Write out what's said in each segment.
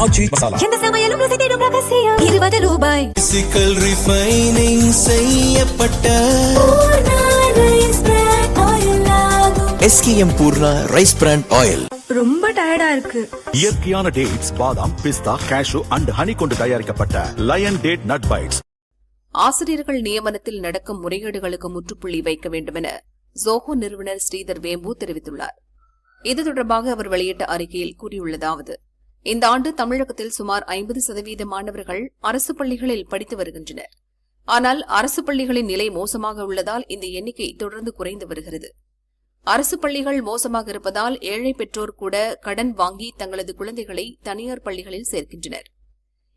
ஆச்சி மசாலா. எந்த சமையலும் ருசி தேடும் ரகசியம் 20 ரூபாய். பிசிக்கல் ரிஃபைனிங் செய்யப்பட்ட SKM Poorna rice brand oil. ரொம்ப டயர்டா இருக்கு. இயற்கையான டேட்ஸ், பாதாம், பிஸ்தா, கேஷு அண்ட் ஹனி கொண்டு தயாரிக்கப்பட்ட லயன் டேட் நட் பைட்ஸ். ஆசிரியர்கள் நியமனத்தில் நடக்கும் முறைகேடுகளுக்கு முற்றுப்புள்ளி வைக்க வேண்டும் என ஜோஹோ நிறுவனர் ஸ்ரீதர் வேம்பு தெரிவித்துள்ளார். இது தொடர்பாக அவர் வெளியிட்ட அறிக்கையில் கூறியுள்ளதாவது: இந்த ஆண்டு தமிழகத்தில் சுமார் 50% மாணவர்கள் அரசு பள்ளிகளில் படித்து வருகின்றனர். ஆனால் அரசு பள்ளிகளின் நிலை மோசமாக உள்ளதால் இந்த எண்ணிக்கை தொடர்ந்து குறைந்து வருகிறது. அரசு பள்ளிகள் மோசமாக இருப்பதால் ஏழை பெற்றோர் கூட கடன் வாங்கி தங்களது குழந்தைகளை தனியார் பள்ளிகளில் சேர்க்கின்றனர்.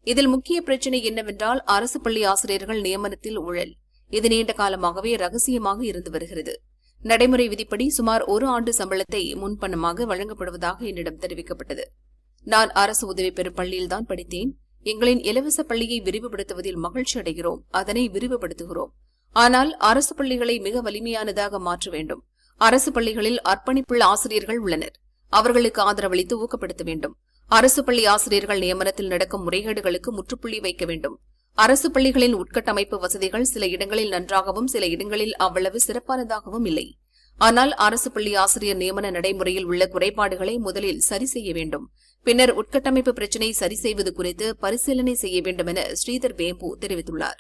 இதில் முக்கிய பிரச்சினை என்னவென்றால் அரசு பள்ளி ஆசிரியர்கள் நியமனத்தில் ஊழல். இது நீண்ட காலமாகவே ரகசியமாக இருந்து வருகிறது. நடைமுறை விதிப்படி சுமார் 1 ஆண்டு சம்பளத்தை முன்பணமாக வழங்கப்படுவதாக என்னிடம் தெரிவிக்கப்பட்டது. நான் அரசு உதவி பெறும் பள்ளியில்தான் படித்தேன். எங்களின் இலவச பள்ளியை விரிவுபடுத்துவதில் மகிழ்ச்சி அடைகிறோம். அதனை விரிவுபடுத்துகிறோம். ஆனால் அரசு பள்ளிகளை மிக வலிமையானதாக மாற்ற வேண்டும். அரசு பள்ளிகளில் அர்ப்பணிப்புள்ள ஆசிரியர்கள் உள்ளனர். அவர்களுக்கு ஆதரவளித்து ஊக்கப்படுத்த வேண்டும். அரசு பள்ளி ஆசிரியர்கள் நியமனத்தில் நடக்கும் முறைகேடுகளுக்கு முற்றுப்புள்ளி வைக்க வேண்டும். அரசு பள்ளிகளின் உட்கட்டமைப்பு வசதிகள் சில இடங்களில் நன்றாகவும் சில இடங்களில் அவ்வளவு சிறப்பானதாகவும் இல்லை. ஆனால் அரசு பள்ளி ஆசிரியர் நியமன நடைமுறையில் உள்ள குறைபாடுகளை முதலில் சரி செய்ய வேண்டும். பின்னர் உட்கட்டமைப்பு பிரச்சினை சரி செய்வது குறித்து பரிசீலனை செய்ய வேண்டும் என ஸ்ரீதர் வேம்பு தெரிவித்துள்ளார்.